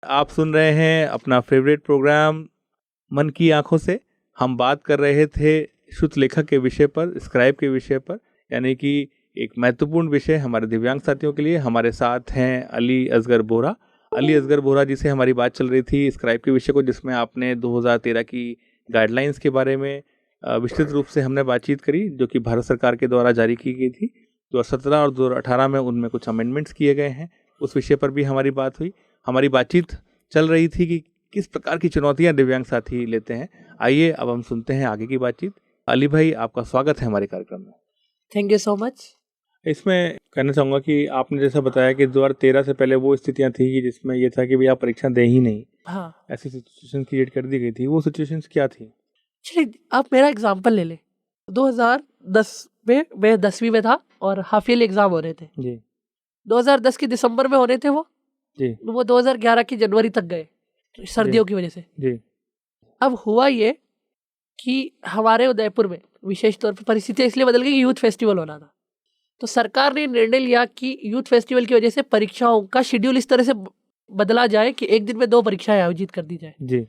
आप सुन रहे हैं अपना फेवरेट प्रोग्राम मन की आंखों से। हम बात कर रहे थे श्रुत लेखक के विषय पर, स्क्राइब के विषय पर, यानी कि एक महत्वपूर्ण विषय हमारे दिव्यांग साथियों के लिए। हमारे साथ हैं अली असगर बोरा। अली असगर बोरा जी से हमारी बात चल रही थी स्क्राइब के विषय को, जिसमें आपने 2013 की गाइडलाइंस के बारे में विस्तृत रूप से हमने बातचीत करी, जो कि भारत सरकार के द्वारा जारी की गई थी 2017 और 2018 में। उनमें कुछ अमेंडमेंट्स किए गए हैं, उस विषय पर भी हमारी बात हुई। हमारी बातचीत चल रही थी कि किस प्रकार की चुनौतियां दिव्यांग साथी लेते हैं। आइए अब हम सुनते हैं आगे की बातचीत। अली भाई, आपका स्वागत है हमारे कार्यक्रम में। Thank you so much. इसमें कहना चाहूँगा कि आपने जैसा बताया कि 2013 से पहले वो स्थितियां थी कि जिसमें ये था कि भाई आप परीक्षा दें ही नहीं। हाँ, ऐसी सिचुएशन क्रिएट कर दी गई थी। वो सिचुएशंस क्या थी? चलिए आप मेरा एग्जांपल ले लें। 2010 में मैं 10वीं में था और हाफ ईयरली एग्जाम हो रहे थे जी 2010 के दिसंबर में होने थे जी वो 2011 की जनवरी तक गए सर्दियों की वजह से। जी अब हुआ ये कि हमारे उदयपुर में विशेष तौर पर परिस्थितियाँ इसलिए बदल गई कि यूथ फेस्टिवल होना था। तो सरकार ने निर्णय लिया कि यूथ फेस्टिवल की वजह से परीक्षाओं का शेड्यूल इस तरह से बदला जाए कि एक दिन में 2 परीक्षाएं आयोजित कर दी जाए। जी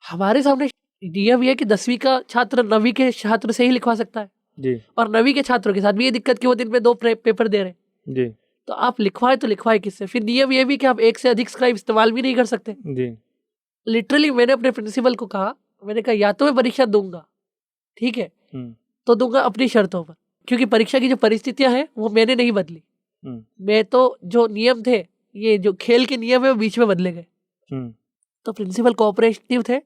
हमारे सामने नियम ये है कि 10वीं का छात्र 9वीं के छात्र से ही लिखवा सकता है, जी और 9वीं के छात्रों के साथ भी ये दिक्कत कि वो दिन में 2 पेपर दे रहे हैं। जी तो आप लिखवाए तो लिखवाए किससे? फिर नियम ये भी कि आप एक से अधिक स्क्राइब इस्तेमाल भी नहीं कर सकते। जी लिटरली मैंने अपने प्रिंसिपल को कहा, मैंने कहा या तो मैं परीक्षा दूंगा, ठीक है, तो दूंगा अपनी शर्तों पर, क्योंकि परीक्षा की जो परिस्थितियां हैं वो मैंने नहीं बदली। मैं तो जो नियम थे, ये जो खेल के नियम है वो बीच में बदले गए। तो प्रिंसिपल कोऑपरेटिव थे,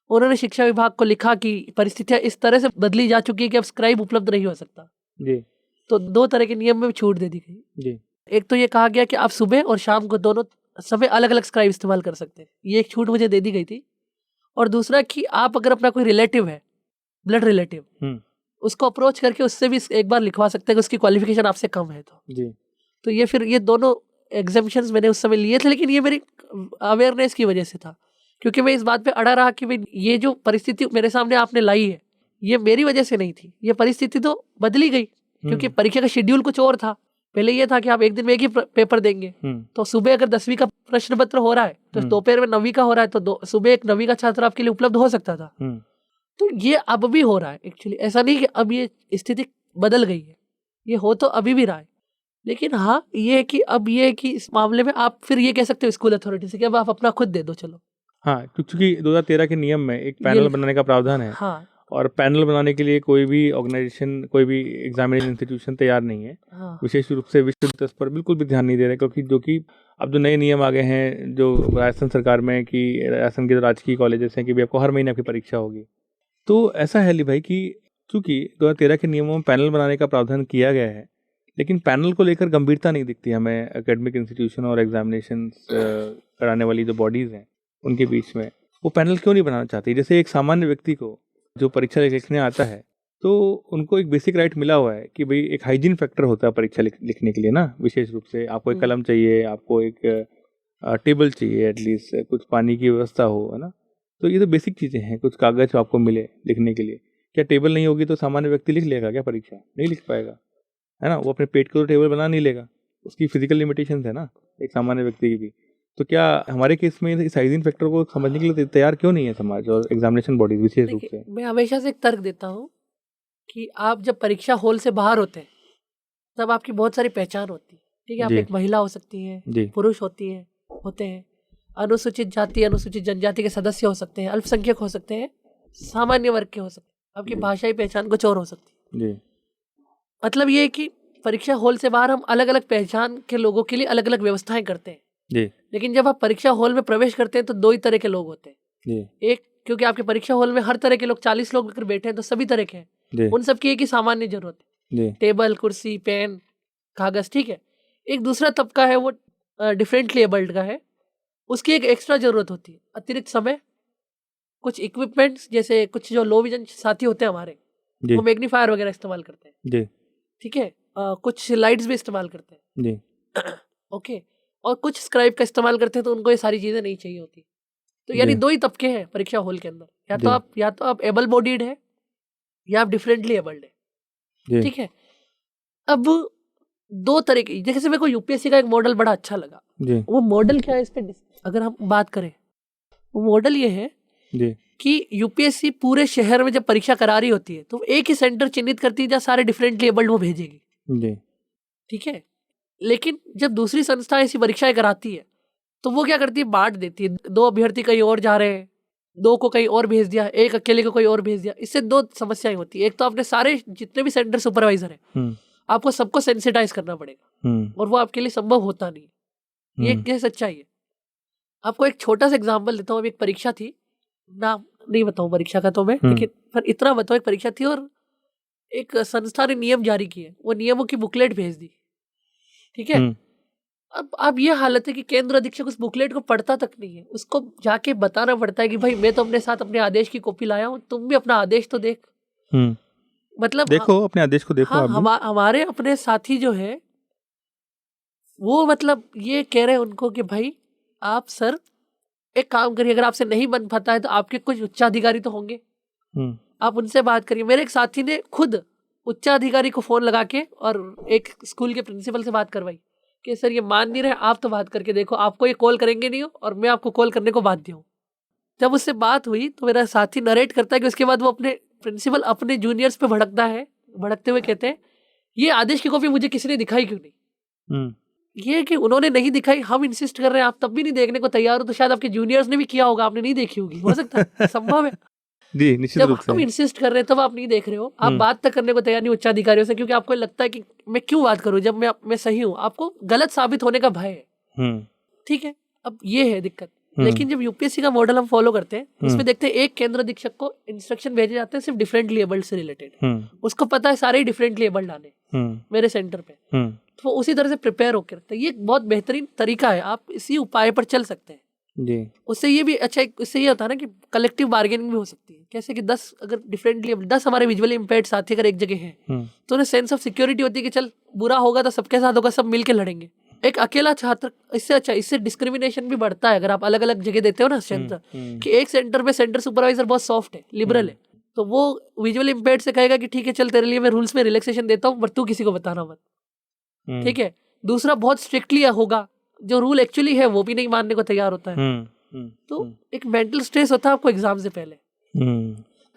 उन्होंने शिक्षा विभाग को लिखा कि परिस्थितियां इस तरह से बदली जा चुकी है कि अब स्क्राइब उपलब्ध नहीं हो सकता। जी तो 2 तरह के नियम में छूट दे दी गई। जी एक तो ये कहा गया कि आप सुबह और शाम को दोनों समय अलग अलग स्क्राइब इस्तेमाल कर सकते हैं, ये एक छूट मुझे दे दी गई थी। और दूसरा कि आप अगर अपना कोई रिलेटिव है, ब्लड रिलेटिव, उसको अप्रोच करके उससे भी एक बार लिखवा सकते हैं कि उसकी क्वालिफिकेशन आपसे कम है। तो ये फिर ये दोनों एग्जामिशंस मैंने उस समय लिए थे, लेकिन ये मेरी अवेयरनेस की वजह से था, क्योंकि मैं इस बात पे अड़ा रहा कि भाई ये जो परिस्थिति मेरे सामने आपने लाई है ये मेरी वजह से नहीं थी, ये परिस्थिति तो बदली गई क्योंकि परीक्षा का शेड्यूल कुछ और था। पहले ये था कि आप एक दिन में एक ही पेपर देंगे, तो सुबह अगर 10वीं का प्रश्न पत्र हो रहा है तो दोपहर में 9वीं का हो रहा है, तो सुबह एक 9वीं का छात्र आपके लिए उपलब्ध हो सकता था। तो ये अब भी हो रहा है एक्चुअली, ऐसा नहीं कि अब ये स्थिति बदल गई है, ये हो तो अभी भी रहा है। लेकिन हाँ ये है कि अब ये है कि इस मामले में आप फिर ये कह सकते हो स्कूल अथॉरिटी से कि अब आप अपना खुद दे दो चलो। हाँ, क्योंकि 2013 के नियम में एक पैनल बनाने का प्रावधान है। हाँ, और पैनल बनाने के लिए कोई भी ऑर्गेनाइजेशन, कोई भी एग्जामिनेशन इंस्टीट्यूशन तैयार नहीं है। हाँ, विशेष रूप से विश्व स्तर पर बिल्कुल भी ध्यान नहीं दे रहे, क्योंकि जो कि अब जो नए नियम आ गए हैं जो राजस्थान सरकार में कि राजस्थान के जो राजकीय कॉलेजेस हैं कि भी आपको हर महीने आपकी परीक्षा होगी। तो ऐसा है अली भाई कि चूँकि 2013 के नियमों में पैनल बनाने का प्रावधान किया गया है, लेकिन पैनल को लेकर गंभीरता नहीं दिखती हमें एकेडमिक इंस्टीट्यूशन और एग्जामिनेशन कराने वाली जो बॉडीज़ हैं उनके बीच में। वो पैनल क्यों नहीं बनाना चाहती? जैसे एक सामान्य व्यक्ति को जो परीक्षा लिखने आता है तो उनको एक बेसिक राइट मिला हुआ है कि भाई एक हाइजीन फैक्टर होता है परीक्षा लिखने के लिए ना। विशेष रूप से आपको एक कलम चाहिए, आपको एक टेबल चाहिए, एटलीस्ट कुछ पानी की व्यवस्था हो, है ना। तो ये तो बेसिक चीज़ें हैं, कुछ कागज़ आपको मिले लिखने के लिए। क्या टेबल नहीं होगी तो सामान्य व्यक्ति लिख लेगा क्या परीक्षा? नहीं लिख पाएगा, है ना। वो अपने पेट को तो टेबल बना नहीं लेगा, उसकी फिजिकल लिमिटेशंस है ना एक सामान्य व्यक्ति की भी। तो क्या हमारे केस में इस हाइजीन फैक्टर को समझने के लिए तैयार क्यों नहीं है समाज और एग्जामिनेशन बॉडीज विशेष रूप से? मैं हमेशा से एक तर्क देता हूँ कि आप जब परीक्षा हॉल से बाहर होते हैं तब आपकी बहुत सारी पहचान होती है, ठीक है। आप एक महिला हो सकती हैं, पुरुष होते हैं, अनुसूचित जाति अनुसूचित जनजाति के सदस्य हो सकते हैं, अल्पसंख्यक हो सकते हैं, सामान्य वर्ग के हो सकते हैं, आपकी भाषाई पहचान कुछ और हो सकती है। मतलब ये है कि परीक्षा हॉल से बाहर हम अलग अलग पहचान के लोगों के लिए अलग अलग व्यवस्थाएं करते हैं। लेकिन जब आप परीक्षा हॉल में प्रवेश करते हैं तो 2 ही तरह के लोग होते हैं। एक, क्योंकि आपके परीक्षा हॉल में हर तरह के लोग 40 लोग अगर बैठे हैं तो सभी तरह के हैं, उन सबकी एक ही सामान्य जरूरत है, टेबल, कुर्सी, पेन, कागज, ठीक है। एक दूसरा तबका है वो डिफरेंटली एबल्ड का है, उसकी एक एक्स्ट्रा जरूरत होती है, अतिरिक्त समय, कुछ इक्विपमेंट्स, जैसे कुछ जो लो विजन साथी होते हैं हमारे, वो मैग्नीफायर वगैरह इस्तेमाल करते हैं, ठीक है, कुछ लाइट्स भी इस्तेमाल करते हैं ओके, और कुछ स्क्राइब का इस्तेमाल करते हैं, तो उनको ये सारी चीजें नहीं चाहिए होती। तो यानी 2 ही तबके हैं परीक्षा हॉल के अंदर, या तो आप एबल बॉडीड है या आप डिफरेंटली एबल्ड है, ठीक है। अब दो तरीके, जैसे मेरे को यूपीएससी का एक मॉडल बड़ा अच्छा लगा जी। वो मॉडल क्या है इस पे अगर हम बात करें, वो मॉडल ये है जी। कि यूपीएससी पूरे शहर में जब परीक्षा करा रही होती है तो एक ही सेंटर चिन्हित करती है जहाँ सारे डिफरेंट लेबल्ड वो भेजेगी जी। ठीक है। लेकिन जब दूसरी संस्था ऐसी परीक्षाएं कराती है तो वो क्या करती है, बांट देती है, 2 अभ्यर्थी कहीं और जा रहे हैं, 2 को कहीं और भेज दिया, एक अकेले को कोई और भेज दिया। इससे 2 समस्याएं होती है। एक तो आपने सारे जितने भी सेंटर सुपरवाइजर हैं आपको सबको सेंसिटाइज करना पड़ेगा और वो आपके लिए संभव होता नहीं है। ये सच्चाई है। आपको एक छोटा सा एग्जाम्पल देता हूँ। अभी एक परीक्षा थी, नाम नहीं बताऊँ परीक्षा का तो मैं, लेकिन पर इतना बताऊँ, एक परीक्षा थी और एक संस्था ने नियम जारी किए, वो नियमों की बुकलेट भेज दी ठीक है। अब ये हालत है कि केंद्र अधीक्षक उस बुकलेट को पढ़ता तक नहीं है, उसको जाके बताना पड़ता है कि भाई मैं तो अपने साथ अपने आदेश की कॉपी लाया हूँ, तुम भी अपना आदेश तो देख। मतलब देखो अपने आदेश को देखो। हाँ, हमारे अपने साथी जो है वो मतलब ये कह रहे हैं उनको कि भाई आप सर एक काम करिए, अगर आपसे नहीं बन पाता है तो आपके कुछ उच्चाधिकारी तो होंगे, आप उनसे बात करिए। मेरे एक साथी ने खुद उच्चाधिकारी को फोन लगा के और एक स्कूल के प्रिंसिपल से बात करवाई कि सर ये मान नहीं रहे, आप तो बात करके देखो, आपको ये कॉल करेंगे नहीं हो और मैं आपको कॉल करने को बाध्य हूँ। जब उससे बात हुई तो मेरा साथी नरेट करता है कि उसके बाद वो अपने प्रिंसिपल अपने जूनियर्स पे भड़कता है, भड़कते हुए कहते हैं ये आदेश की कॉपी मुझे किसी ने दिखाई क्यों नहीं। ये कि उन्होंने नहीं दिखाई, हम इंसिस्ट कर रहे हैं, आप तब भी नहीं देखने को तैयार हो, तो शायद आपके जूनियर्स ने भी किया होगा, आपने नहीं देखी होगी, हो सकता है, संभव है जी, निश्चित रूप से। हम इंसिस्ट कर रहे हैं तब आप नहीं देख रहे हो, आप बात तक करने को तैयार नहीं उच्चाधिकारियों से, क्योंकि आपको लगता है कि मैं क्यों बात करूं जब मैं सही हूं, आपको गलत साबित होने का भय है। ठीक है, अब ये है दिक्कत। लेकिन जब यूपीएससी का मॉडल हम फॉलो करते हैं उसमें देखते हैं एक केंद्र अधीक्षक को इंस्ट्रक्शन भेजे जाते हैं सिर्फ डिफरेंट लेबल से रिलेटेड, उसको पता है सारे ही डिफरेंट लेबल डाले मेरे सेंटर पे, तो उसी तरह से प्रिपेयर होकर रखते हैं। ये एक बहुत बेहतरीन तरीका है, आप इसी उपाय पर चल सकते हैं जी। उससे ये भी अच्छा, उससे ये होता है ना कि कलेक्टिव बार्गेनिंग भी हो सकती है। कैसे कि 10 अगर डिफरेंटली 10 हमारे विजुअली इम्पेयर्ड साथी अगर एक जगह हैं तो उन्हें सेंस ऑफ सिक्योरिटी होती है कि चल बुरा होगा तो सबके साथ होगा, सब मिलके लड़ेंगे। एक अकेला छात्र इससे अच्छा, इससे डिस्क्रिमिनेशन भी बढ़ता है अगर आप अलग अलग जगह देते हो ना सेंटर, कि एक सेंटर में सेंटर सुपरवाइजर बहुत सॉफ्ट है, लिबरल है, तो वो विजुअली इम्पेयर्ड से कहेगा कि ठीक है चल तेरे लिए मैं रूल्स में रिलैक्सेशन देता हूँ पर तू किसी को बताना मत, ठीक है। दूसरा बहुत स्ट्रिक्टली होगा, जो रूल एक्चुअली है वो भी नहीं मानने को तैयार होता है। तो एक मेंटल स्ट्रेस होता है आपको एग्जाम से पहले।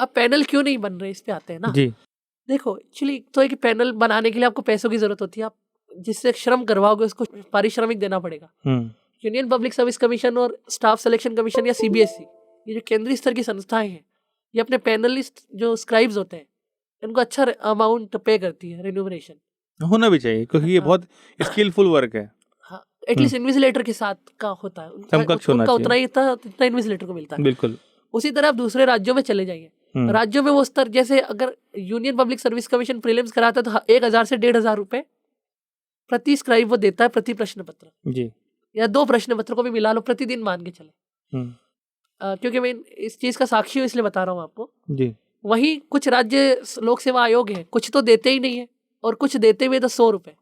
अब पैनल क्यों नहीं बन रहे, इस पे आते हैं ना जी। देखो एक्चुअली तो है कि पैनल बनाने के लिए आपको पैसों की जरूरत होती है, आप जिससे श्रम करवाओगे उसको पारिश्रमिक देना पड़ेगा। यूनियन पब्लिक सर्विस कमीशन और स्टाफ सिलेक्शन कमीशन या सीबीएसई, ये जो केंद्रीय स्तर की संस्थाएं हैं, ये अपने पैनलिस्ट जो स्क्राइब्स होते हैं इनको अच्छा अमाउंट पे करती है, रेन्यूमरेशन होना भी चाहिए क्योंकि ये बहुत स्किलफुल वर्क है। हाँ, एटलीस्ट इन्विजिलेटर के साथ का होता है, उनका उतना ही जितना इन्विजिलेटर को मिलता है। बिल्कुल उसी तरह आप दूसरे राज्यों में चले जाइए, राज्यों में वो स्तर, जैसे अगर union public service commission prelims कराता है तो 1000 से 1500 रुपए प्रति स्क्राइब वो देता है, प्रति प्रश्न पत्र जी, या 2 प्रश्न पत्र को भी मिला लो, प्रतिदिन मान के चले। क्योंकि मैं इस चीज का साक्षी हूँ इसलिए बता रहा हूँ आपको जी। वहीं कुछ राज्य लोक सेवा आयोग है, कुछ तो देते ही नहीं है और कुछ देते हुए तो 100 रुपए,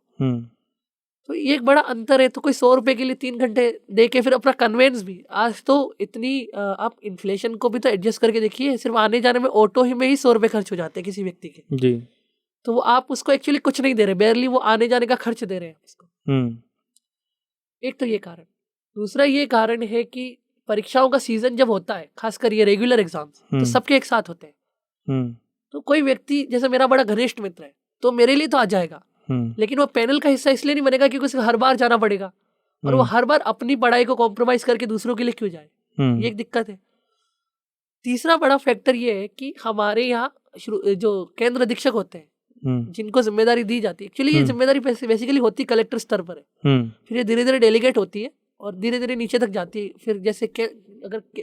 तो ये एक बड़ा अंतर है। तो कोई 100 रुपए के लिए 3 घंटे दे के फिर अपना कन्वेंस भी, आज तो इतनी आप इन्फ्लेशन को भी तो एडजस्ट करके देखिए, सिर्फ आने जाने में ऑटो ही में ही 100 रुपए खर्च हो जाते हैं किसी व्यक्ति के जी। तो वो आप उसको एक्चुअली कुछ नहीं दे रहे, बेयरली वो आने जाने का खर्च दे रहे हैं उसको। एक तो ये कारण, दूसरा ये कारण है कि परीक्षाओं का सीजन जब होता है, खासकर ये रेगुलर एग्जाम्स, तो सबके एक साथ होते हैं। तो कोई व्यक्ति जैसे मेरा बड़ा घनिष्ठ मित्र है तो मेरे लिए तो आ जाएगा, लेकिन वो पैनल का हिस्सा इसलिए नहीं बनेगा क्योंकि उसे हर बार जाना पड़ेगा और वो हर बार अपनी पढ़ाई को कॉम्प्रोमाइज करके दूसरों के लिए क्यों जाए, ये एक दिक्कत है। तीसरा बड़ा फैक्टर ये है कि हमारे यहाँ जो केंद्र अधीक्षक होते हैं जिनको जिम्मेदारी दी जाती है, एक्चुअली ये जिम्मेदारी बेसिकली होती कलेक्टर स्तर पर है, फिर ये धीरे धीरे डेलीगेट होती है और धीरे धीरे नीचे तक जाती है। फिर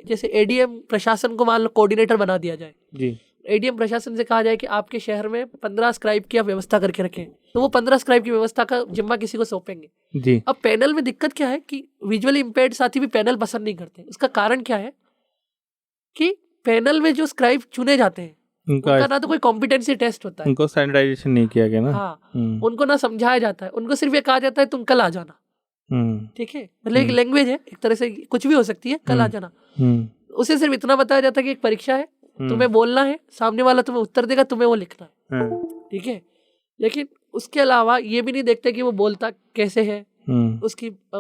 जैसे एडीएम प्रशासन को मान लो कोऑर्डिनेटर बना दिया जाए जी, एडीएम प्रशासन से कहा जाए कि आपके शहर में 15 स्क्राइब की आप व्यवस्था करके रखें, तो वो 15 स्क्राइब की व्यवस्था का जिम्मा किसी को सौंपेंगे जी। अब पैनल में दिक्कत क्या है कि विजुअली इम्पेयर्ड साथी भी पैनल पसंद नहीं करते। उसका कारण क्या है कि पैनल में जो स्क्राइब चुने जाते हैं उनका ना तो कोई कॉम्पिटेंसी टेस्ट होता है, उनको स्टैंडर्डाइजेशन नहीं किया गया ना। हाँ, उनको ना समझाया जाता है, उनको सिर्फ ये कहा जाता है तुम कल आ जाना, ठीक है, मतलब एक लैंग्वेज है, एक तरह से कुछ भी हो सकती है, कल आ जाना। उसे सिर्फ इतना बताया जाता है कि एक परीक्षा है, तुम्हें बोलना है, सामने वाला तुम्हें उत्तर देगा, तुम्हें वो लिखना है, ठीक है। लेकिन उसके अलावा ये भी नहीं देखते कि वो बोलता कैसे है,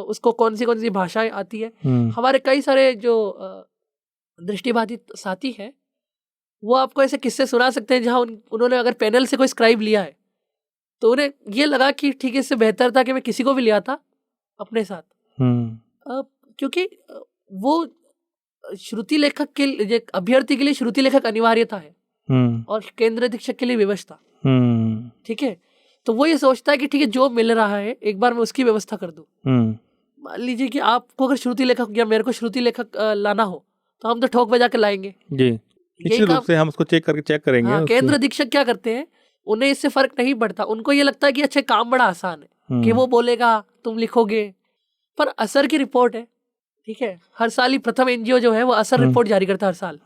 उसको कौन सी भाषाएं आती है। हमारे कई सारे जो दृष्टिबाधित साथी हैं वो आपको ऐसे किस्से सुना सकते हैं जहाँ उन्होंने अगर पैनल से कोई स्क्राइब लिया है तो उन्हें ये लगा कि ठीक है, इससे बेहतर था कि मैं किसी को भी लिया था अपने साथ। क्योंकि वो श्रुति लेखक के अभ्यर्थी के लिए श्रुति लेखक अनिवार्यता है और केंद्र अधीक्षक के लिए व्यवस्था। ठीक है, तो वो ये सोचता है कि ठीक है, जो मिल रहा है एक बार मैं उसकी व्यवस्था कर दूं। मान लीजिए कि आपको अगर श्रुति लेखक या मेरे को श्रुति लेखक लाना हो तो हम तो ठोक बजा के लाएंगे जी, निश्चित रूप से हम उसको चेक करेंगे। हाँ, केंद्र अधीक्षक क्या करते हैं, उन्हें इससे फर्क नहीं पड़ता। उनको ये लगता है कि अच्छा, काम बड़ा आसान है कि वो बोलेगा तुम लिखोगे, पर असर की रिपोर्ट है। ठीक है, हर साल ही प्रथम एनजीओ जो है वो असर रिपोर्ट जारी करता है हर साल।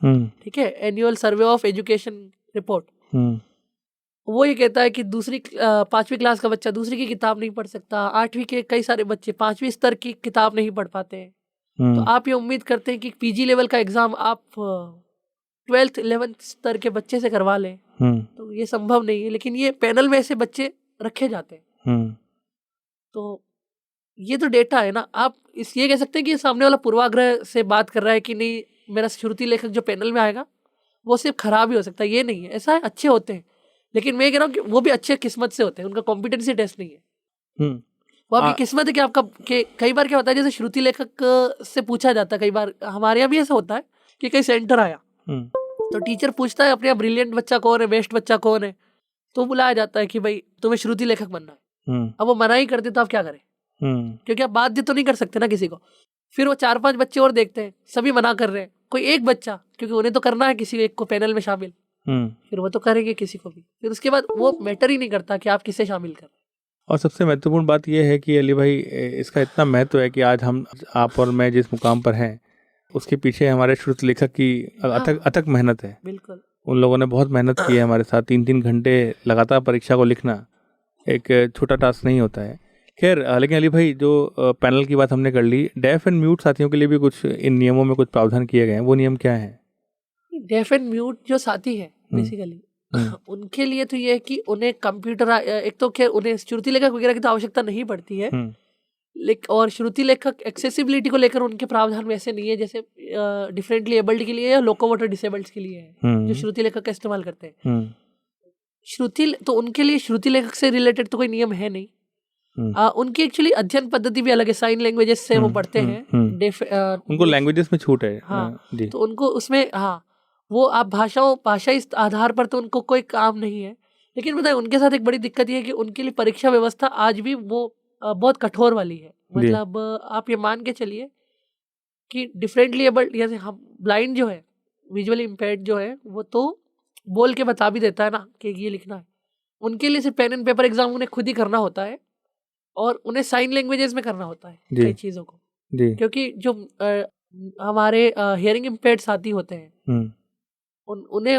ठीक है, annual survey of education report. वो ये कहता है कि 5वीं क्लास का बच्चा दूसरी की किताब नहीं पढ़ सकता, 8वीं के कई सारे बच्चे 5वीं स्तर की किताब नहीं पढ़ पाते। तो आप ये उम्मीद करते हैं कि पीजी लेवल का एग्जाम आप 12th 11th स्तर के बच्चे से करवा लें, तो ये संभव नहीं है। लेकिन ये पैनल में ऐसे बच्चे रखे जाते हैं। तो ये तो डेटा है ना। आप ये कह सकते हैं कि सामने वाला पूर्वाग्रह से बात कर रहा है कि नहीं, मेरा श्रुति लेखक जो पैनल में आएगा वो सिर्फ खराब ही हो सकता है। ये नहीं है, ऐसा है, अच्छे होते हैं। लेकिन मैं कह रहा हूँ कि वो भी अच्छे किस्मत से होते हैं, उनका कॉम्पिटेंसी टेस्ट नहीं है। वो आपकी किस्मत है कि आपका कई बार क्या होता है, जैसे श्रुति लेखक से पूछा जाता है, कई बार हमारे यहाँ भी ऐसा होता है कि कई सेंटर आया तो टीचर पूछता है अपने यहाँ ब्रिलियंट बच्चा कौन है, बेस्ट बच्चा कौन है, तो बुलाया जाता है कि भाई तुम्हें श्रुति लेखक बनना है। अब वो मना ही कर दे तो आप क्या करें, क्योंकि आप बाध्य तो नहीं कर सकते ना किसी को। फिर वो 4-5 बच्चे और देखते हैं, सभी मना कर रहे हैं, कोई एक बच्चा, क्योंकि उन्हें तो करना है किसी एक को पैनल में शामिल, फिर वो तो करेंगे किसी को भी। फिर उसके बाद वो मैटर ही नहीं करता कि आप किसे शामिल कर रहे हैं। और सबसे महत्वपूर्ण बात यह है कि अली भाई, इसका इतना महत्व है कि आज आप और मैं जिस मुकाम पर हैं उसके पीछे हमारे श्रुति लेखक की अथक मेहनत है। बिल्कुल, उन लोगों ने बहुत मेहनत की है हमारे साथ। 3-3 घंटे लगातार परीक्षा को लिखना एक छोटा टास्क नहीं होता है। खैर, लेकिन अली भाई, जो पैनल की बात हमने कर ली, डेफ एंड म्यूट साथियों के लिए भी कुछ इन नियमों में कुछ प्रावधान किए गए हैं, वो नियम क्या है? डेफ एंड म्यूट जो साथी है बेसिकली उनके लिए तो ये है कि उन्हें कंप्यूटर, एक तो खैर उन्हें श्रुति लेखक वगैरह की तो आवश्यकता नहीं पड़ती है, और श्रुति लेखक एक्सेसिबिलिटी को लेकर उनके प्रावधान वैसे नहीं है जैसे डिफरेंटली एबल्ड के लिए या लोकोमोटर डिसेबल्ड के लिए है, जो श्रुति लेखक का इस्तेमाल करते हैं। श्रुति तो उनके लिए श्रुति लेखक से रिलेटेड तो कोई नियम है नहीं। उनकी एक्चुअली अध्ययन पद्धति भी अलग है, साइन लैंग्वेजेस से वो पढ़ते हैं। उनको लैंग्वेजेस में छूट है। हाँ, तो उनको उसमें, हाँ, वो आप भाषा इस आधार पर तो उनको कोई काम नहीं है। लेकिन बताए, उनके साथ एक बड़ी दिक्कत ये है कि उनके लिए परीक्षा व्यवस्था आज भी वो बहुत कठोर वाली है। मतलब आप ये मान के चलिए कि डिफरेंटली एबल्ड, जैसे हम ब्लाइंड जो है, विजुअली इम्पेयर्ड जो है, वो तो बोल के बता भी देता है ना कि ये लिखना है। उनके लिए सिर्फ पेन एंड पेपर एग्जाम उन्हें खुद ही करना होता है, और उन्हें साइन लैंग्वेजेस में करना होता है कई चीज़ों को, क्योंकि जो हमारे हियरिंग इम्पेयर्ड साथी होते हैं उन्होंने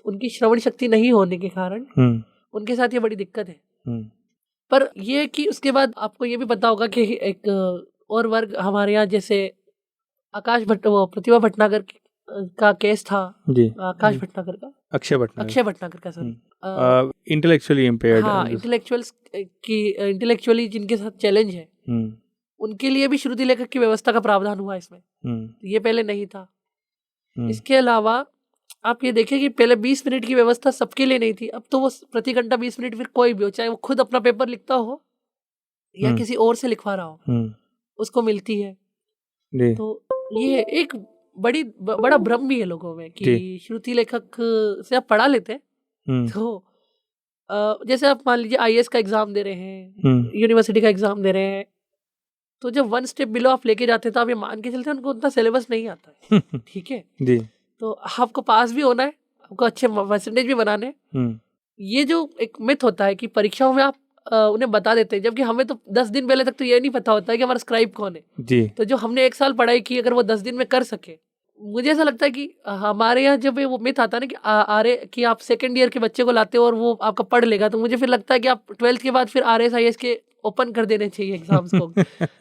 उनकी श्रवण शक्ति नहीं होने के कारण उनके साथ ये बड़ी दिक्कत है। पर ये कि उसके बाद आपको ये भी पता होगा कि एक और वर्ग हमारे यहाँ, जैसे प्रतिभा भटनागर का केस था, आकाश भटनागर का, अक्षय भटनागर का, सॉरी, इंटेलेक्चुअली इम्पेयर्ड, हाँ, इंटेलेक्चुअली जिनके साथ चैलेंज है, उनके लिए भी श्रुति लेखक की व्यवस्था का प्रावधान हुआ इसमें। ये पहले नहीं था। इसके अलावा आप ये देखिए कि पहले 20 मिनट की व्यवस्था सबके लिए नहीं थी, अब तो वो प्रति घंटा 20 मिनट, फिर कोई भी हो, चाहे वो खुद अपना पेपर लिखता हो या किसी और से लिखवा रहा हो, उसको मिलती है। तो ये एक बड़ा भ्रम भी है लोगों में कि श्रुति लेखक से आप पढ़ा लेते हैं, तो जैसे आप मान लीजिए IAS का एग्जाम दे रहे हैं, यूनिवर्सिटी का एग्जाम दे रहे हैं, तो जब 1 स्टेप बिलो आप लेके जाते हैं तो आप ये मान के चलते हैं उनको उतना सिलेबस नहीं आता है। ठीक है जी, तो आपको पास भी होना है, आपको अच्छे परसेंटेज भी बनाने हैं। ये जो एक मिथ होता है कि परीक्षाओं में आप उन्हें बता देते हैं, जबकि हमें तो 10 दिन पहले तक तो ये नहीं पता होता है कि हमारा स्क्राइब कौन है जी। तो जो हमने 1 साल पढ़ाई की, अगर वो 10 दिन में कर सके, मुझे ऐसा लगता है कि हमारे यहाँ जब वो मिथ आता है ना कि आप सेकेंड ईयर के बच्चे को लाते हो और वो आपका पढ़ लेगा, तो मुझे फिर लगता है कि आप 12th के बाद फिर RS IAS के ओपन कर देने चाहिए एग्जाम्स को।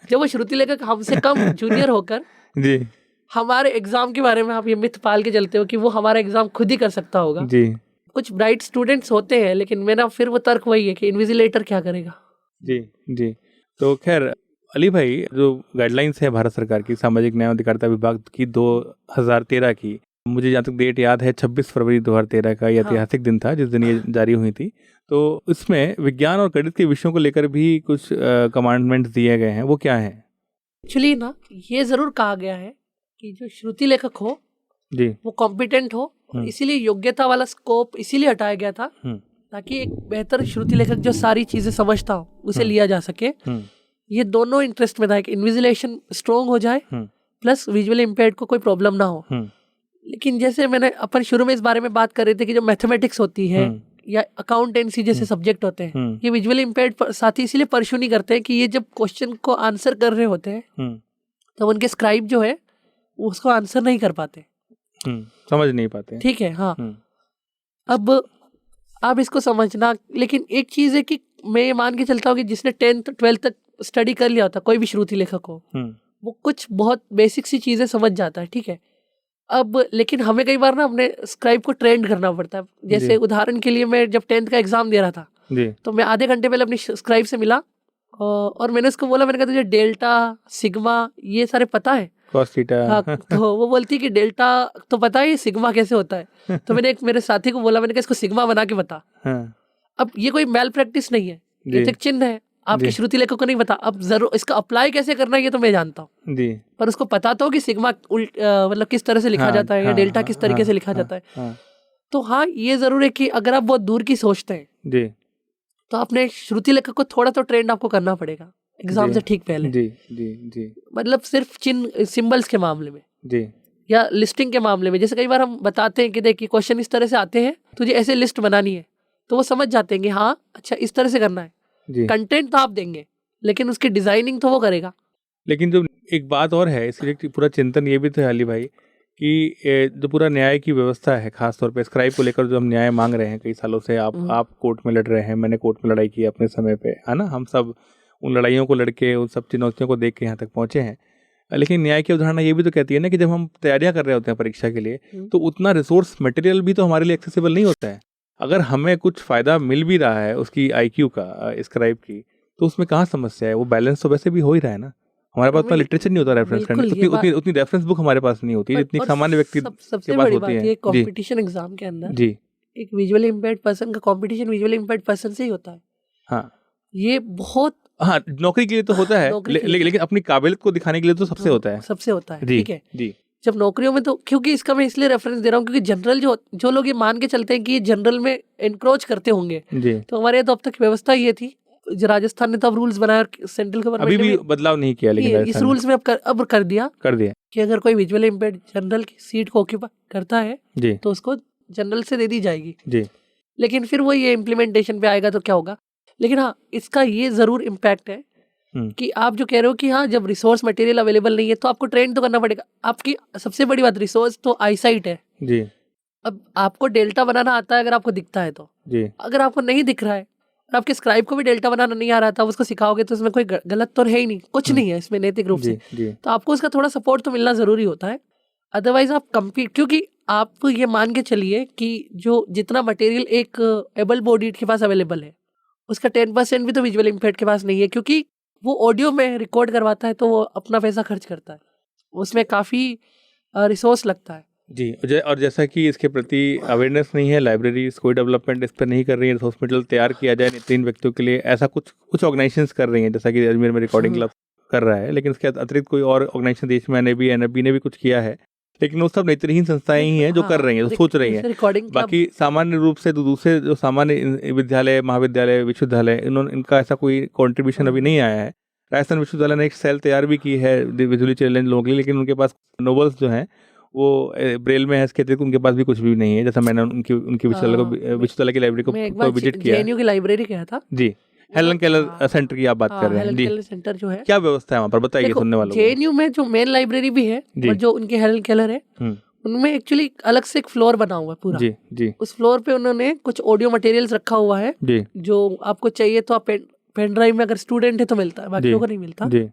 जब वो श्रुति लेखक हमसे कम जूनियर होकर जी हमारे एग्जाम के बारे में आप ये मिथ पाल के चलते हो कि वो हमारा एग्जाम खुद ही कर सकता होगा जी, कुछ ब्राइट स्टूडेंट्स होते हैं, लेकिन मेरा फिर वो तर्क वही है कि इन्विजिलेटर क्या करेगा। जी जी। तो खैर अली भाई, जो गाइडलाइंस है भारत सरकार की सामाजिक न्याय और अधिकारिता विभाग की 2013 की, मुझे जहाँ तक डेट याद है 26 फरवरी 2013 का ये ऐतिहासिक दिन था जिस दिन ये जारी हुई थी। तो इसमें विज्ञान और गणित के विषयों को लेकर भी कुछ कमांडमेंट्स दिए गए हैं, वो क्या हैं? एक्चुअली ना ये जरूर कहा गया है कि जो श्रुति लेखक हो जी वो कॉम्पिटेंट हो, इसीलिए योग्यता वाला स्कोप इसीलिए हटाया गया था ताकि एक बेहतर श्रुति लेखक जो सारी चीजें समझता हो उसे लिया जा सके। ये दोनों इंटरेस्ट में था, एक इन्विजिलेशन स्ट्रॉन्ग हो जाए प्लस विजुअली इम्पेयर्ड को कोई प्रॉब्लम ना हो। लेकिन जैसे मैंने अपन शुरू में इस बारे में बात कर रहे थे कि जो मैथमेटिक्स होती है या अकाउंटेंसी जैसे सब्जेक्ट होते हैं, ये विजुअली इम्पेयर्ड साथी इसीलिए परस्यू नहीं करते हैं कि ये जब क्वेश्चन को आंसर कर रहे होते हैं तो उनके स्क्राइब जो है उसको आंसर नहीं कर पाते, समझ नहीं पाते। ठीक है, हाँ। अब इसको समझना, लेकिन एक चीज है कि मैं ये मान के चलता हूँ कि जिसने 10th 12th तक स्टडी कर लिया होता, कोई भी श्रुति लेखक हो, वो कुछ बहुत बेसिक सी चीजें समझ जाता है, ठीक है। अब लेकिन हमें कई बार ना अपने स्क्राइब को ट्रेंड करना पड़ता है। जैसे उदाहरण के लिए मैं जब 10th का एग्जाम दे रहा था तो मैं आधे घंटे पहले अपनी स्क्राइब से मिला और मैंने उसको बोला, मैंने कहा तुझे डेल्टा सिग्मा ये सारे पता है? Cos theta. हाँ, तो वो बोलती कि डेल्टा तो पता है, सिग्मा कैसे होता है? तो मैंने एक मेरे साथी को बोला, मैंने कहा इसको सिग्मा बना के बता। अब ये कोई मैल प्रैक्टिस नहीं है, ये एक चिन्ह है, आपके श्रुति लेखक को नहीं पता। अब जरूर इसका अप्लाई कैसे करना है ये तो मैं जानता हूँ, पर उसको पता तो कि सिग्मा मतलब किस तरह से लिखा जाता है या डेल्टा किस तरीके से लिखा जाता है। तो हाँ, ये जरूर है कि अगर आप बहुत दूर की सोचते हैं तो अपने श्रुति लेखक को थोड़ा तो ट्रेंड आपको करना पड़ेगा एग्जाम से ठीक पहले। मतलब सिर्फ चिन्ह सिंबल्स के मामले में या लिस्टिंग के मामले में, जैसे कई बार हम बताते हैं कि देखिए क्वेश्चन इस तरह से आते हैं, तुझे ऐसे लिस्ट बनानी है, तो वो समझ जाते हैं कि हाँ अच्छा इस तरह से करना है। कंटेंट तो आप देंगे लेकिन उसकी डिजाइनिंग तो वो करेगा। लेकिन जो एक बात और है, इसके पूरा चिंतन ये भी तो है अली भाई कि जो पूरा न्याय की व्यवस्था है, खासतौर पे स्क्राइब को लेकर जो हम न्याय मांग रहे हैं कई सालों से, आप कोर्ट में लड़ रहे हैं, मैंने कोर्ट में लड़ाई की अपने समय पे, है ना, हम सब उन लड़ाइयों को लड़के उन सब चुनौतियों को देख के यहाँ तक पहुँचे हैं। लेकिन न्याय की अवधारणा ये भी तो कहती है ना कि जब हम तैयारियां कर रहे होते हैं परीक्षा के लिए तो उतना रिसोर्स मटेरियल भी तो हमारे लिए एक्सेसिबल नहीं होता है। अगर हमें कुछ फ़ायदा मिल भी रहा है उसकी IQ का, स्क्राइब की, तो उसमें कहाँ समस्या है? वो बैलेंस तो वैसे भी हो ही रहा है ना। हमारे पास उतना लिटरेचर नहीं होता रेफरेंस करने, उतनी रेफरेंस बुक हमारे पास नहीं होती जितनी सामान्य व्यक्ति के पास होती है। कंपटीशन एग्जाम के अंदर एक विजुअली इम्पेयर्ड पर्सन का कंपटीशन विजुअली इम्पेयर्ड पर्सन से ही होता है। हाँ, ये बहुत, हाँ, नौकरी के लिए तो होता है, लेकिन अपनी काबिलियत को दिखाने के लिए तो सबसे होता है, सबसे होता है, ठीक है जी। जब नौकरियों में तो, क्योंकि इसका मैं इसलिए रेफरेंस दे रहा हूँ क्योंकि जनरल जो लोग ये मान के चलते हैं कि ये जनरल में एनक्रोच करते होंगे, तो हमारे यहाँ तो अब तक व्यवस्था ये थी, राजस्थान ने तो अब रूल्स बनाया और सेंट्रल गवर्नमेंट अभी भी बदलाव नहीं किया, लेकिन इस रूल्स में अब कर दिया कि अगर कोई विजुअली इम्पेयर्ड जनरल की सीट को ऑक्यूपाई करता है तो उसको जनरल से दे दी जाएगी। लेकिन फिर वो ये इम्प्लीमेंटेशन पे आएगा तो क्या होगा। लेकिन हाँ, इसका ये जरूर इम्पैक्ट है कि आप जो कह रहे हो कि हाँ जब रिसोर्स मटेरियल अवेलेबल नहीं है तो आपको ट्रेन तो करना पड़ेगा। आपकी सबसे बड़ी बात रिसोर्स तो आईसाइट है जी। अब आपको डेल्टा बनाना आता है अगर आपको दिखता है तो जी। अगर आपको नहीं दिख रहा है और आपके स्क्राइब को भी डेल्टा बनाना नहीं आ रहा था, उसको सिखाओगे तो इसमें कोई गलत तो है ही नहीं, कुछ नहीं है इसमें नैतिक रूप से, तो आपको उसका थोड़ा सपोर्ट तो मिलना जरूरी होता है। अदरवाइज आप कम्पीट, क्योंकि आप ये मान के चलिए कि जो जितना मटेरियल एक एबल बॉडीड के पास अवेलेबल है उसका 10% भी तो विजुअल इम्पेयर्ड के पास नहीं है, क्योंकि वो ऑडियो में रिकॉर्ड करवाता है तो वो अपना पैसा खर्च करता है, उसमें काफ़ी रिसोर्स लगता है जी। और जैसा कि इसके प्रति अवेयरनेस नहीं है, लाइब्रेरीज कोई डेवलपमेंट इस पर नहीं कर रही है, हॉस्पिटल तैयार किया जाए नेत्रहीन व्यक्तियों के लिए, ऐसा कुछ ऑर्गेनाइजेशंस कर रही हैं, जैसा कि अजमेर में रिकॉर्डिंग क्लब कर रहा है, लेकिन इसके अतिरिक्त कोई और ऑर्गेनाइजेशन देश में NFB ने भी कुछ किया है, लेकिन वो सब नेत्रहीन संस्थाएं ही हैं जो कर रही हैं, जो सोच रही हैं। बाकी सामान्य रूप से तो दूसरे जो सामान्य विद्यालय, महाविद्यालय, विश्वविद्यालय, इनका ऐसा कोई कॉन्ट्रीब्यूशन अभी नहीं आया है। राजस्थान विश्वविद्यालय ने एक सेल तैयार भी की है विजुअली चैलेंज लोगों के लिए, लेकिन उनके पास नोवेल्स जो हैं वो ब्रेल में है, इसके अतिरिक्त उनके पास भी कुछ भी नहीं है। जैसा मैंने उनकी विश्वविद्यालय की लाइब्रेरी को विजिट किया, JNU की लाइब्रेरी गया था जी। हेलन केलर सेंटर की आप बात कर रहे हैं जी। सेंटर जो है, क्या व्यवस्था है वहाँ पर, बताइए सुनने वालों को। JNU में जो मेन लाइब्रेरी भी है और जो उनके हेलन केलर है उनमें एक्चुअली अलग से एक फ्लोर बना हुआ है पूरा जी। उस फ्लोर पे उन्होंने कुछ ऑडियो मटेरियल्स रखा हुआ है जी। जो आपको चाहिए तो आप पेन ड्राइव में अगर स्टूडेंट है तो मिलता है, बाकियों को नहीं मिलता जी।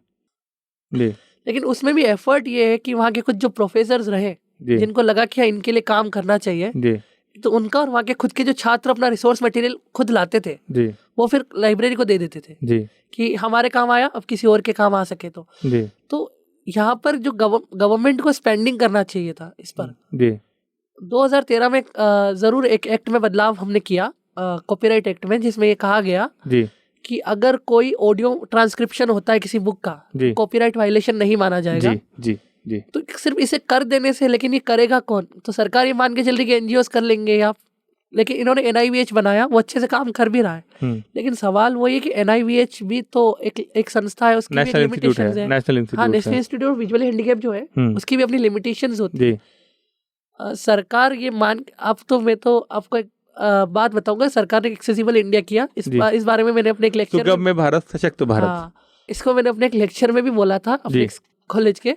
लेकिन उसमें भी एफर्ट ये है कि वहाँ के कुछ जो प्रोफेसर रहे जिनको लगा कि इनके लिए काम करना चाहिए, तो उनका और वहाँ के खुद के जो छात्र अपना रिसोर्स मटेरियल खुद लाते थे जी, वो फिर लाइब्रेरी को दे देते थे जी, कि हमारे काम आया, अब किसी और के काम आ सके। जी, तो यहाँ पर जो गवर्नमेंट को स्पेंडिंग करना चाहिए था इस पर। जी, 2013 में जरूर एक एक्ट में बदलाव हमने किया, कॉपीराइट एक्ट में, जिसमें ये कहा गया जी, कि अगर कोई ऑडियो ट्रांसक्रिप्शन होता है किसी बुक का, कॉपीराइट वायलेशन नहीं माना जाएगा। जी, जी, जी। तो सिर्फ इसे कर देने से, लेकिन ये करेगा कौन? तो सरकार ये मान के चल रही कि एनजीओस कर लेंगे या, लेकिन इन्होंने एनआईवीएच बनाया, वो अच्छे से काम कर भी रहा है। लेकिन सवाल वो ये कि एनआईवीएच भी तो एक संस्था है, उसकी भी लिमिटेशंस है। National institute of visually handicap जो है उसकी भी अपनी लिमिटेशंस होती है। सरकार ये मान, अब तो मैं तो आपको एक बात बताऊंगा, सरकार ने एक्सेसिबल इंडिया किया, इस बारे में मैंने अपने एक लेक्चर में भारत सशक्त भारत, इसको मैंने अपने एक लेक्चर में भी बोला था अपने कॉलेज के।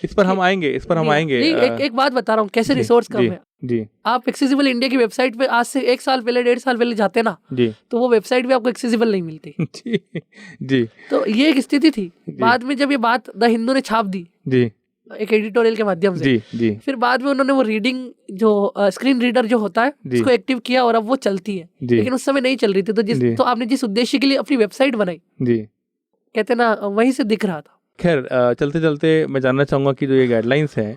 इस पर हम आएंगे, एक बात बता रहा हूँ कैसे रिसोर्स कम है। जी, आप एक्सेसिबल इंडिया की वेबसाइट पे आज से 1 साल पहले 1.5 साल पहले जाते ना जी, तो वो वेबसाइट भी आपको एक्सेसिबल नहीं मिलती। जी, जी। तो ये एक स्थिति थी। बाद में जब ये बात द हिंदू ने छाप दी जी, एक एडिटोरियल के माध्यम से, जी, जी, फिर बाद में उन्होंने वो रीडिंग जो स्क्रीन रीडर जो होता है उसको एक्टिव किया और अब वो चलती है, लेकिन उस समय नहीं चल रही थी। तो आपने जिस उद्देश्य के लिए अपनी वेबसाइट बनाई, जी, कहते ना, वहीं से दिख रहा था। खैर, चलते चलते मैं जानना चाहूंगा कि जो ये गाइडलाइंस है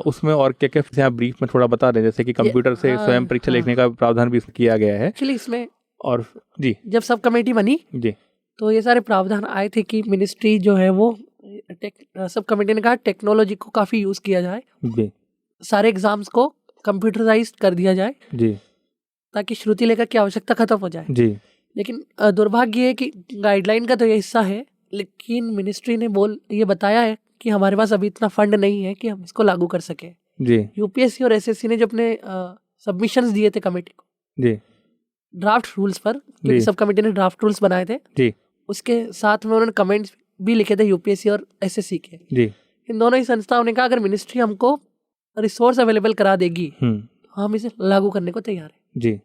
उसमें और क्या क्या आप ब्रीफ में थोड़ा बता दें, जैसे कि कंप्यूटर से स्वयं परीक्षा लिखने का प्रावधान भी किया गया है एक्चुअली इसमें। और जी, जब सब कमेटी बनी जी, तो ये सारे प्रावधान आए थे कि मिनिस्ट्री जो है वो सब कमेटी ने कहा टेक्नोलॉजी को काफी यूज किया जाए, जी, सारे एग्जाम्स को कंप्यूटराइज कर दिया जाए, जी, ताकि श्रुति लेखक की आवश्यकता खत्म हो जाए। जी। लेकिन दुर्भाग्य है कि गाइडलाइन का तो ये हिस्सा है, लेकिन मिनिस्ट्री ने ये बताया है कि हमारे पास अभी इतना फंड नहीं है कि हम इसको लागू कर सके। जी, यूपीएससी और एसएससी ने जो अपने सबमिशंस दिए थे कमेटी को, जी, ड्राफ्ट रूल्स पर, क्योंकि सब कमेटी ने ड्राफ्ट रूल्स बनाए थे, जी, उसके साथ में उन्होंने कमेंट्स भी लिखे थे यूपीएससी और एसएससी के। जी, इन दोनों ही संस्थाओं ने कहा अगर मिनिस्ट्री हमको रिसोर्स अवेलेबल करा देगी हम इसे लागू करने को तैयार है। जी,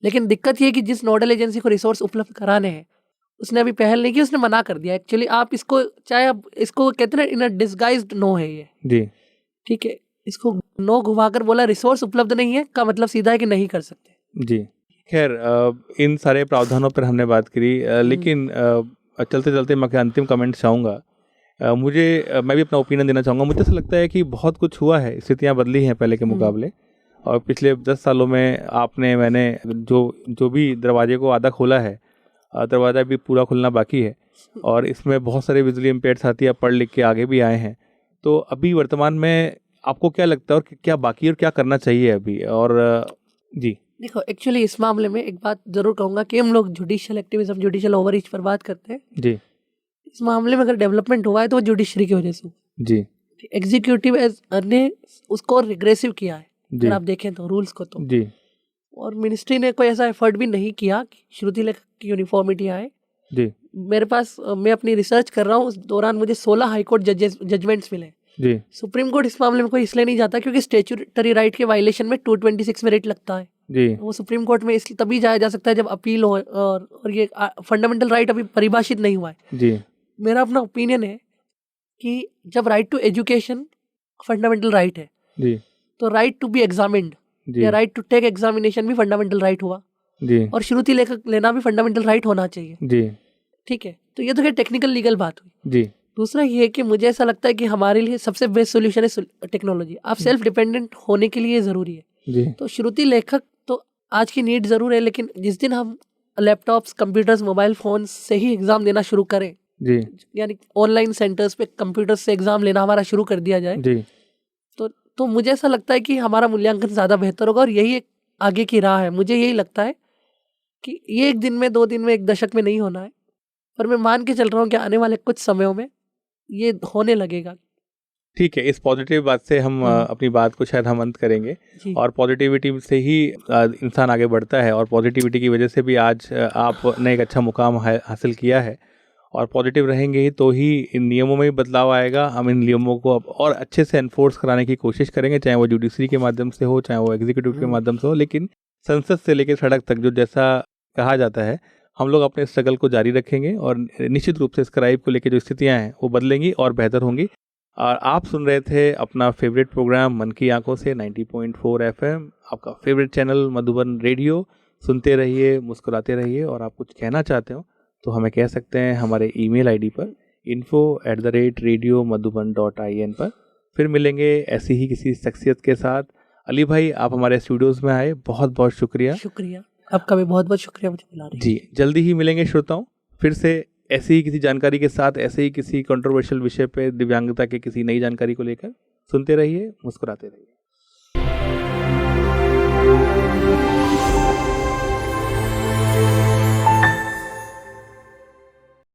लेकिन दिक्कत ये है कि जिस नोडल एजेंसी को रिसोर्स उपलब्ध कराने हैं उसने अभी पहल नहीं की, उसने मना कर दिया। एक्चुअली आप इसको चाहे आप इसको कहते हैं ना, इन अ डिस्गाइज्ड नो है ये। जी, ठीक है, इसको नो घुमाकर बोला रिसोर्स उपलब्ध नहीं है का मतलब सीधा है कि नहीं कर सकते। जी, खैर, इन सारे प्रावधानों पर हमने बात करी, लेकिन चलते चलते मैं अंतिम कमेंट चाहूँगा। मैं भी अपना ओपिनियन देना चाहूँगा। मुझे ऐसा लगता है कि बहुत कुछ हुआ है, स्थितियाँ बदली हैं पहले के मुकाबले, और पिछले 10 सालों में मैंने जो भी दरवाजे को आधा खोला है, दरवाज़ा भी पूरा खुलना बाकी है, और इसमें बहुत सारे विजुअली इम्पेयर्ड साथी पढ़ लिख के आगे भी आए हैं। तो अभी वर्तमान में आपको क्या लगता है, और क्या बाकी और क्या करना चाहिए अभी? और जी, देखो, एक्चुअली इस मामले में एक बात जरूर कहूँगा कि हम लोग जुडिशियल एक्टिविज्म, जुडिशियल ओवररीच पर बात करते हैं। जी, इस मामले में अगर डेवलपमेंट हुआ है तो वो जुडिशरी की वजह से। जी, एग्जीक्यूटिव ने उसको रिग्रेसिव किया है, अगर आप देखें तो रूल्स को तो। जी, और मिनिस्ट्री ने कोई ऐसा एफर्ट भी नहीं किया कि श्रुति लेखक की यूनिफॉर्मिटी आए। जी, मेरे पास, मैं अपनी रिसर्च कर रहा हूँ, उस दौरान मुझे 16 हाईकोर्ट जजमेंट्स मिले। जी, सुप्रीम कोर्ट इस मामले में कोई इसलिए नहीं जाता क्योंकि स्टैट्यूटरी राइट के वायलेशन में 226 में रेट लगता है। जी, वो सुप्रीम कोर्ट में इसलिए तभी जाया जा सकता है जब अपील हो, और ये फंडामेंटल राइट अभी परिभाषित नहीं हुआ है। जी, मेरा अपना ओपिनियन है कि जब right to education fundamental right है, जी, तो राइट टू बी एग्जामिन्ड या राइट टू टेक एग्जामिनेशन भी फंडामेंटल राइट हुआ। जी, और श्रुति लेखक लेना भी फंडामेंटल राइट होना चाहिए। जी, ठीक है, तो ये तो क्या टेक्निकल लीगल बात हुई। जी, दूसरा ये है कि मुझे ऐसा लगता है कि हमारे लिए सबसे बेस्ट सोल्यूशन है टेक्नोलॉजी। आप सेल्फ डिपेंडेंट होने के लिए जरूरी है। जी, तो श्रुति लेखक तो आज की नीड जरूर है, लेकिन जिस दिन हम लैपटॉप्स, कंप्यूटर्स, मोबाइल फोन से ही एग्जाम देना शुरू करें, जी, यानी ऑनलाइन सेंटर्स पे कंप्यूटर्स से एग्जाम लेना हमारा शुरू कर दिया जाए, जी, तो मुझे ऐसा लगता है कि हमारा मूल्यांकन ज़्यादा बेहतर होगा, और यही एक आगे की राह है। मुझे यही लगता है कि ये 1 दिन में, 2 दिन में, 1 दशक में नहीं होना है, पर मैं मान के चल रहा हूँ कि आने वाले कुछ समयों में ये होने लगेगा। ठीक है, इस पॉजिटिव बात से हम अपनी बात को शायद हम अंत करेंगे, और पॉजिटिविटी से ही इंसान आगे बढ़ता है, और पॉजिटिविटी की वजह से भी आज आपने एक अच्छा मुकाम हासिल किया है, और पॉजिटिव रहेंगे ही तो ही इन नियमों में भी बदलाव आएगा। हम इन नियमों को अब और अच्छे से एनफोर्स कराने की कोशिश करेंगे, चाहे वो जुडिशरी के माध्यम से हो, चाहे वो एग्जीक्यूटिव के माध्यम से हो, लेकिन संसद से लेकर सड़क तक, जो जैसा कहा जाता है, हम लोग अपने स्ट्रगल को जारी रखेंगे, और निश्चित रूप से इस क्राइम को लेकर जो स्थितियाँ हैं वो बदलेंगी और बेहतर होंगी। और आप सुन रहे थे अपना फेवरेट प्रोग्राम मन की आंखों से 90.4 FM, आपका फेवरेट चैनल मधुबन रेडियो। सुनते रहिए, मुस्कुराते रहिए, और आप कुछ कहना चाहते हो तो हमें कह सकते हैं हमारे ईमेल आईडी पर info@radiomadhuban.in पर। फिर मिलेंगे ऐसी ही किसी शख्सियत के साथ। अली भाई, आप हमारे स्टूडियोज़ में आए, बहुत बहुत शुक्रिया। शुक्रिया आपका भी, बहुत बहुत शुक्रिया मुझे बुलाने के लिए। जी, जल्दी ही मिलेंगे श्रोताओं, फिर से ऐसी ही किसी जानकारी के साथ, ऐसे ही किसी कंट्रोवर्शियल विषय पे, दिव्यांगता के किसी नई जानकारी को लेकर। सुनते रहिए, मुस्कुराते रहिए।